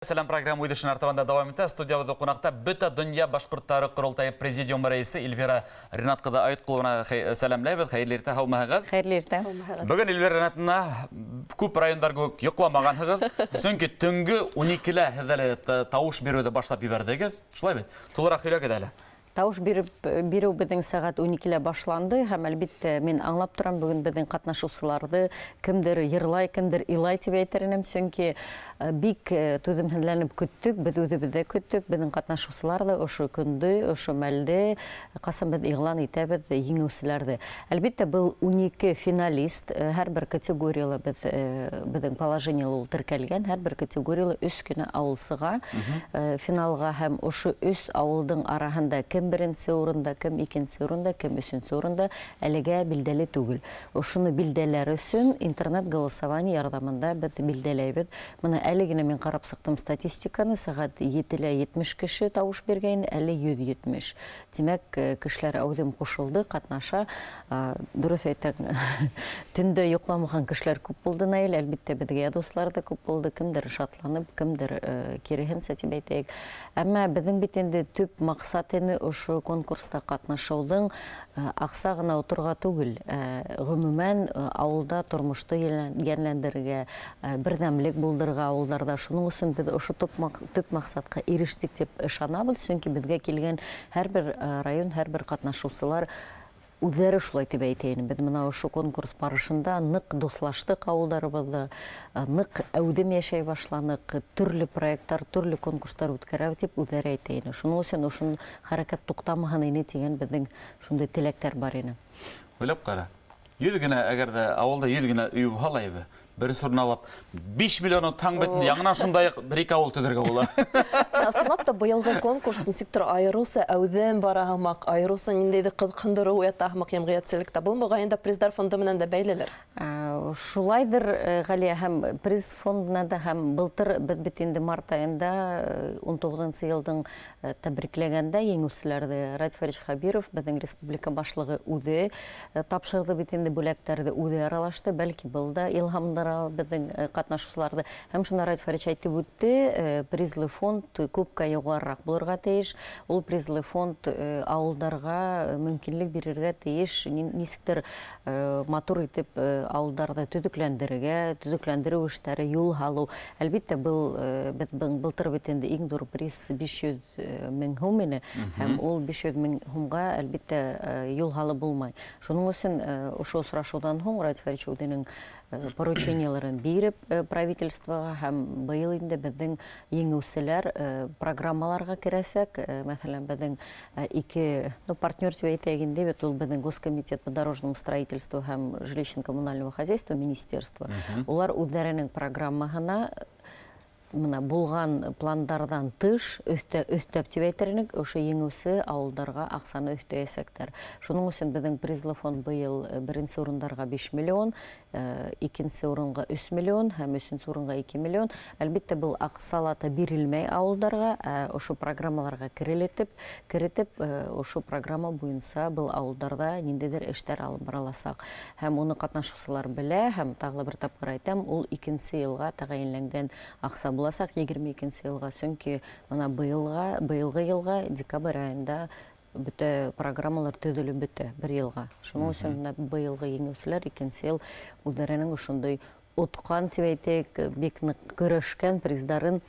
Сәлем программа өйдішін артаванда давам етті. Студиябызда қонақта бүті дүния башқұрттары құрылтайы президиум рейсі Эльвира Ринатқызы Айтқұловна сәлемлейбіз. Қайырлы ерте, хаумағыз. Қайырлы ерте. Бүгін Эльвира Ринатына көп райондар көп йоқламағанығыз. Сөңкі түнгі 12-лі хәзәлі тауыш беруді башлап ебердігіз. Шылай бет, тұлырақ үйлі кедәлі. Тауыш беру біздің сағат 12-лі башланды. Һәм әлбетте мен аңлап тұрам бүгін біздің қатнашушыларды кімдір йырлай, кімдір илай деп әйтерінім. Сөңкі бик түзімхенләніп күттік, біз өзімізді күттік. Біздің қатнашушыларды ошы күнді, ошы мәлді қасан біз иғлан етәбіз еңеусілерді. Әлбетте бұл 12 финалист, әр бір категориялы біздің положениялы тіркәлген, әр бір категориялы үс күні ауылсыға финалға һәм ошы үс ауылдың арасында кім бірінші орында, кім екінші орында, кім үшінші орында әліге білдәлі түгіл. Ошыны білдәлер үшін интернет голосование ярдамында біз білдәлейбіз. Мұны әлігіне мен қарап сықтым статистиканы, сағат 7-70 кіші тауыш берген, әлі 170. Демек, кішілер әудем қошылды, қатнаша. Дұрыс айтан, түнді йоқламыған кішілер көп болды найыл, әлбетте бізге достар да көп болды, кімдір шатланып, кімдір кереген сәтіп айтайық. Әмі біздің бетенде түп мақсатыны ұшы конкурста қатнашаудың ақсағына отырға түгіл. Ғымымен ауылда тұрмышты генлендерге бірдәмлік болдырға ауылдарда. Шының үшін біз ұшы түп мақсатқа еріштік деп шанабыл. Сөңкі бізге келген әр бір район, әр бір қатнашусылар Үдері шулай деп әйтейін. Біз мұна ұшы конкурс барышында нық дослаштық ауылдарыбызды, нық әудем яшай башланық, түрлі проекттар, түрлі конкурстар өткәрәу деп үдері әйтейін. Шының өсен ұшын харакет тоқтамаған ені деген біздің шындай тілектер бар ені. Ойлап қара. Едігіне, әгерді ауылда едігіне үй бұхалайбы. Бір сұрын алып, 5 миллионы таң бетін яңына шындай бір-екі ауыл түдірге бола. Асылап та бұйылғы конкурс несіктір айыруса әуден бара ғамақ, айыруса нендейді қындыру ұятта ғамақ емғиятселікті. Бұл мұғайында приздар фонды мінен де бәйлелер? Шулайдыр, Ғалия, һәм приз фондына да һәм бұлтыр бітбетінде март айында 19 елдің тәбіреклегенде еңусілерді Радиф Фарич Хабиров, біздің республика башлығы үді, тапшырды бітінде бүләктерді үді аралашты, бәлкі бұлда илхамдара біздің қатнашушыларды. Һәм шына Радиф Фарич айтып өтті, призлы фонд көпке еғаррақ бұлырға тейіш, ол призлы фонд ауылдарға мүмкінлік берерге тейіш, несіктір матур етіп ауылдарды түдіклендірі өштәрі юл халу. Әлбетте бұлтыр бітенді ең дұр приз 500 мың хумені, һәм ол 500 мың хумға әлбетте юл халы болмай. Шының өсін ұшы сұрашудан хоң Радиф Фарич өденің порученияларын беріп правительствоға һәм бұйыл енді біздің еңеусілер программаларға кересек, мәселен, біздің екі партнер деп айтайгенде, ол біздің Госкомитет по дорожному строительству һәм жилищно-коммунального хозяйства министерства. Олар өздерінің программағына болған пландардан тыш өстәп деп әйтерінік, өші еңеусі ауылдарға ақсаны өсті әсектер. Шының үшін біздің призлы фонд бұйыл бірінші орындарға 5 миллион, екінші орынға 3 миллион, һәм үшінші орынға 2 миллион. Әлбетте бұл ақсалата берілмей ауылдарға, өші программаларға кірітіп, өші программа бойынса бұл ауылдарда нендедер эштер алып бараласақ. Һәм оны қатнашусылар біле, һәм тағылы бір тапқыр айтам, ол екінші елға тағайынләңден ақса боласақ 22-ші елға, сөңкі бұйылғы елға декабр айында бүті программалар төділі бүті бір елға. Шының үшін бұйылғы еңеусілер 2-ші ел ұдарының ұшындай отқан тевейтек бекіні көрішкен приздарын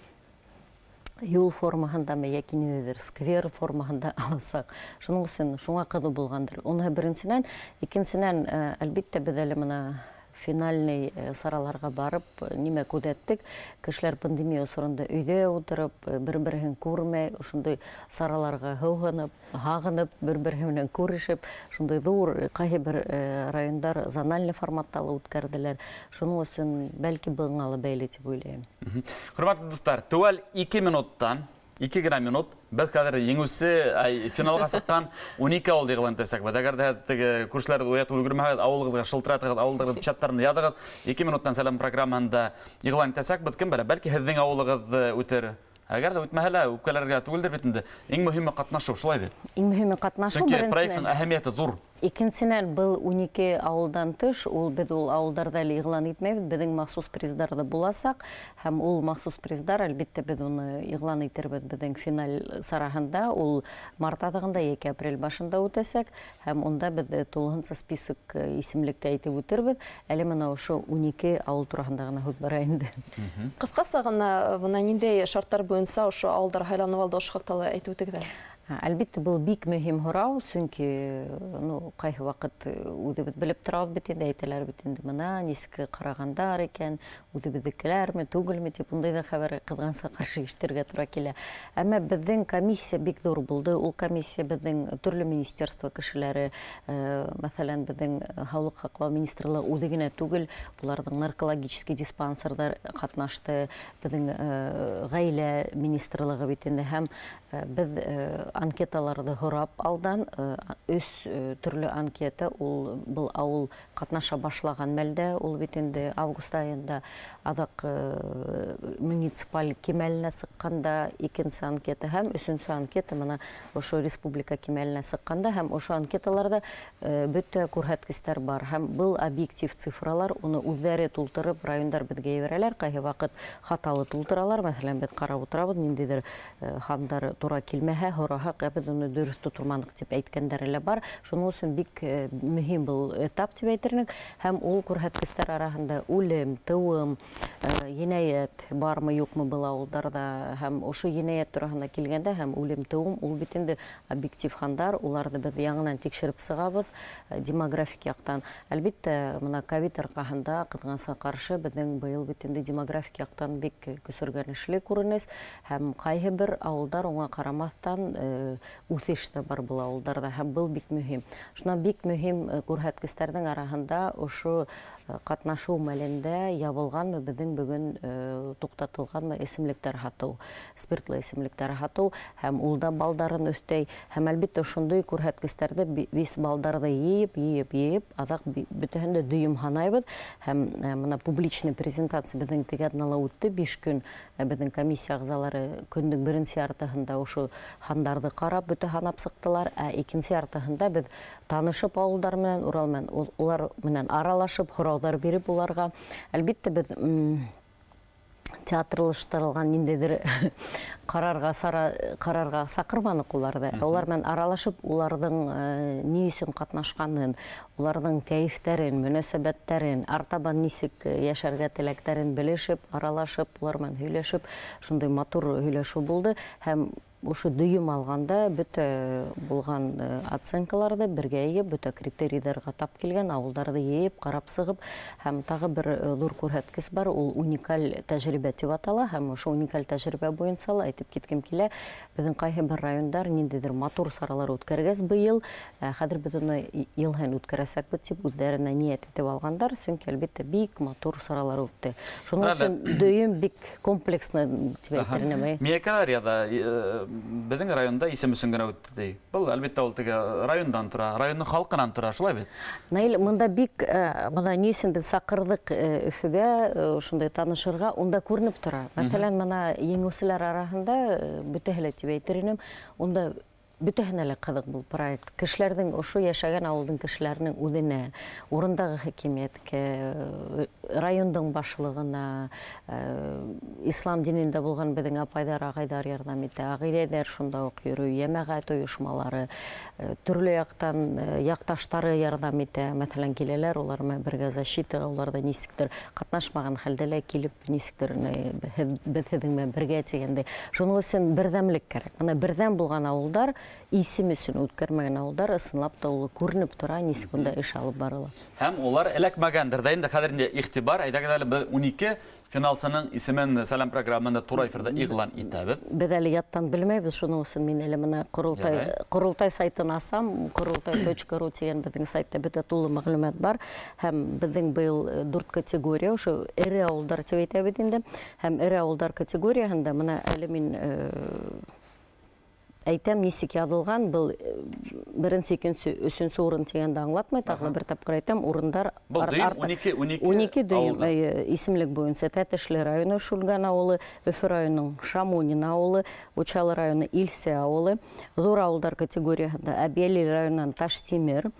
юл формағында ма, якинедер сквер формағында аласақ. Шының үшін шуңа қыды болғандыр. Оны біріншінен, екіншінен әлбетте бідәлі мұна финальный сараларға барып, неме көдеттік. Кішілер пандемия сұрында үйде отырып, бір-бірін көрмей, ұшындай сараларға ғағынып, бір-бірінен көрішіп, ұшындай дұр, қай бір райондар зональный форматталы өткәрділер. Шының үшін бәлкі бұңалы бәйлі деп ойлайым. Құрматты достар, төвәл 2 минуттан, 2 грамм минут, біз қазір еңісі финалға сыққан 12 ауыл деғылан тәсәк. Әгерді күршілерді оят үлгірмәғад, ауылғыдға шылтыратығад, ауылдығыд чаттарын ядығад, 2 минуттан сәлем программанда еғылан тәсәк. Бұд кім бәрі? Бәлкі хәздің ауылығыд өтер. Әгерді өтмәхәлі өпкәлерге түгілдір бетінде. Ең мұхимі қатнашу, шылай бет? Ең мұхимі қатнашу бірінсінен. Сөңке проекттің әхәметі зұр. Икенсенән был 12 ауылдан тыш, ул бед ул ауылдарда әле игълан итмәйбез, безнең махсус призларда буласак, һәм ул махсус призлар әлбәттә без уны игълан итәрбез безнең финал сараһында, ул март атагында 2 апрель башында үтәсәк, һәм унда без тулыгынча список исемлекте әйтеп үтербез. Әле менә ошо 12 авыл турында гына һүз бара инде. Кыскасы гына бuna ниндәй шарттар буенча ошо авылдар хайланып алды ошо хакта әйтеп үтегез. Әлбәттә, был бик мөһим һорау, чөнки кайһы вакыт үзебез белеп торабыз бит инде, әйтәләр бит инде, менә нисек карагандар икән, үзебезнекеләрме, түгелме дип, ундай да хәбәр кызганса каршы ишетергә туры килә. Әмма безнең комиссия бик зур булды. Ул комиссия безнең төрле министерство кешеләре, мәсәлән, безнең һаулык һаклау министрлыгы үзе генә түгел, буларның наркологический диспансерлар катнашты, безнең гаилә министрлыгы бит инде, һәм без анкеталарды һорап алдан, өс төрле анкета, ул был авыл катнаша башлаган мәлдә, ул бит инде август айында адак муниципаль кимәленә сыкканда, икенче анкета һәм өченче анкета менә ошо республика кимәленә сыкканда, һәм ошо анкеталарда бөтә күрһәткечләр бар, һәм был объектив цифралар, уны үзләре тултырып райондар безгә җибәрәләр, кайһы вакыт хаталы тултыралар, мәсәлән, без карап утырабыз, ниндидер хандар тура килмәһә, һораһак, без уны дөрес тутырмадык дип әйткәндәре бар. Шуның өчен бик мөһим был этап дип әйтерник, һәм ул күрһәткечләр арасында үлем, тыуым, енәят бармы, юкмы был авылдарда, һәм ошо енәят турында килгәндә, һәм үлем, тыуым, ул бит инде объектив хандар, уларны без яңадан тикшереп сыгабыз демографик яктан. Әлбәттә, менә ковид аркаһында кызганса каршы безнең быел бит инде демографик яктан бик көсөргәнешле күренеш, һәм кайһы бер авылдар уңа карамастан үсеш тә бар был авылдарда, һәм был бик мөһим. Шуннан бик мөһим күрһәткечләрнең арасында ошо катнашу мәлендә ябылганмы безнең бүген туктатылганмы исемлектәр һату, спиртлы исемлектәр һату, һәм ул да балдарын өстәй, һәм әлбәттә шундый күрһәткечләрдә biz балдарды йыеп, адак бөтәһен дә дөйем һанайбыз, һәм менә публичный презентация безнең тегәднала үтте 5 көн, безнең комиссия әгъзалары көннең беренче яртыһында ошо хандарды карап, бөтә һанап сыктылар, икенче яртыһында без танышып авылдар менән, Урал менән, улар менән аралашып, һораудар биреп уларга. Әлбәттә, без театрлаштырылган ниндидер карарга сакырманык уларда. Улар менән аралашып, уларның ни өчен катнашканын, уларның кәефтәрен, мөнәсәбәтләрен, артабан нисек яшәргә теләктәрен белешеп, аралашып, улар менән һөйләшеп, шундый матур һөйләшү булды, һәм ошо дөйем алганда бөтә булган оценкаларды бергә йыеп, бөтә критерийларга тап килгән, авылдарды йыеп, карап сыгып, һәм тагы бер зур күрһәткеч бар, ул уникаль тәҗрибә дип атала, һәм ошо уникаль тәҗрибә буенча әйтеп киткем килә, безнең кайһы бер райондар ниндидер матур саралар үткәргәс быел, хәзер без уны ел һәм үткәрәсәкбез дип үзләренә ният итеп алгандар, чөнки әлбәттә бик матур саралар үтте. Шуның өчен дөйем бик комплекслы дип әйтермен. Миякаларияда безнең районда исем өчен генә үтте ди. Бул әлбәттә ул теге райондан тора, районның халкынан тора, шулай бит. Наил, монда бик менә ни өчен без сакырдык Өфөгә, шундай танышырга, унда күренеп тора. Мәсәлән, менә еңүчеләр арасында бөтәһеле дип әйтермен, унда бөтәһенә лә кызык бул проект. Кешеләрнең, ошо яшәгән авылдың кешеләренең үзенә, урындагы хакимияткә, райондың башлыгына, ислам динендә булган безнең апайдар, агайдар ярдәм итә, агыйләләр шунда ук йөрү, җәмәгать оешмалары, төрле яктан якташтары ярдәм итә. Мәсәлән, киләләр, улар менә бергә защитага, уларда нисектер катнашмаган хәлдә лә килеп, нисектер без һеҙҙең менән бергә дигәндәй. Шуның өчен берҙәмлек кәрәк. Менә берҙәм булган авылдар, исем өчен үткәрмәгән авылдар, ысынлап та ул күренеп тора, нисек унда эш алып барыла. Һәм улар эләкмәгәндер дә инде хәзер инде игътибар, әйдәгез әле 12 финалсының исемен Сәлам программында тура эфирда игълан итәбез. Без әле яттан белмәйбез, шуның өчен мин әле менә Корылтай сайтын асам, kurultay.ru дигән безнең сайтта бөтә тулы мәгълүмат бар, һәм безнең быел 4 категория, ошо эре авылдар дип әйтәбез инде, һәм эре авылдар категорияһында менә әле мин әйтәм нисек яҙылған, был беренсе, икенсе, өсөнсө урын тигәнде аңлатмай, тағы бер тапкыр әйтәм, урындар Был дөйім 12 дөйім ауылда. исемлек буенча Тәтешле районы Шульган ауылы, Өфе районының Шамонин ауылы, Учалы районы Илсе ауылы, зур ауылдар категорияһында Әбйәлил районынан Таштимер,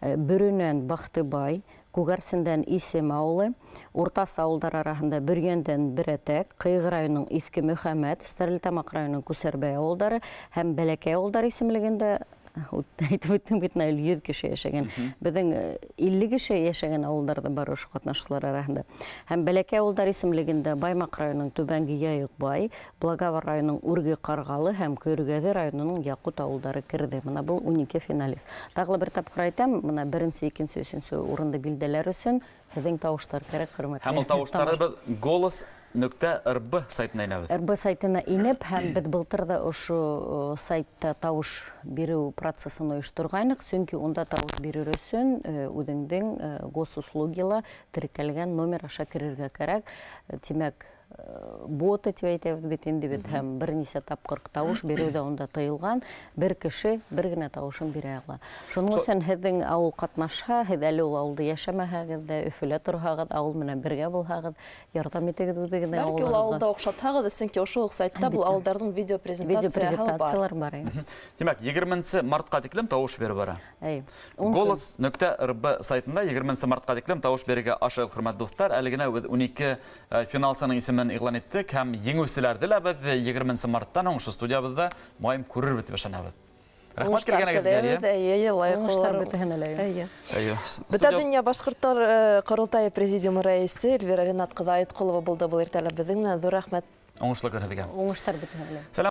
Бөрөнән Бахтыбай, Күгәрсендән Исем ауылы, Уртас ауылдар араһында Бөргәндән Берәтәк, Кыйгы районының Иҫке Мөхәммәт, Стәрлетамаҡ районының Күсәрбәй ауылдары һәм Бәләкәй ауылдар исемлегендә әйтеп үттем бит, 100 кеше йәшәгән. Беҙҙең 50 кеше йәшәгән ауылдарда бар ошо ҡатнашыусылар араһында. Һәм Бәләкәй ауылдар исемлегендә Баймаҡ районының Түбәнге Яйыҡбай, Благовар районының Үрге Ҡарғалы һәм Көргәҙе районының Яҡут ауылдары керҙе. Мына был 12 финалист. Тағы бер тапҡыр әйтәм, мына беренсе, икенсе, өсөнсө урынды билдәләр өсөн һеҙҙең тауыштар кәрәк, хөрмәтле. Һәм ул тауыштары голос.рб сайтына инәбеҙ. РБ сайтына инеп, һәм беҙ былтыр да ошо сайтта тауыш биреү процессын ойошторғайныҡ, сөнки унда тауыш бирер өсөн үҙеңдең госуслугила теркәлгән номер аша керергә кәрәк. Тимәк, боты тип әйтәбеҙ бит инде бит, һәм бер нисә тапҡыр тауыш биреү дә унда тыйылған, бер кеше бер генә тауышын бирә ала. Шуның өсөн һеҙҙең ауыл ҡатнашһа, һеҙ әле ул ауылды йәшәмәһәгеҙ дә, Өфөлә торһағыҙ, ауыл менән бергә булһағыҙ, ярҙам итегеҙ үҙегеҙҙең Бәлки ул ауылда оҡшатһағыҙ, сөнки ошо уҡ сайтта был ауылдарҙың видео презентацияһы бар. Тимәк, 20 мартҡа тиклем тауыш биреп бара. Голос.рб сайтында 20 мартҡа тиклем тауыш бирергә ашығыҙ, хөрмәтле дуҫтар. Әле генә 12 финалсының исемен иғлан иттек һәм еңеүселәрҙе лә беҙ 20 марттан һуң ошо студиябыҙҙа майым күрербеҙ дип ышанабыҙ. Рәхмәт килгәнегеҙгә. Бөтә дөнья башҡорттар ҡоролтайы президиумы рәйесе Эльвира Ринат ҡыҙы Айытҡолова булды был иртәлә беҙҙең менән. Ҙур рәхмәт. Уңышлы көн һеҙгә. Уңыштар бөтәһенә.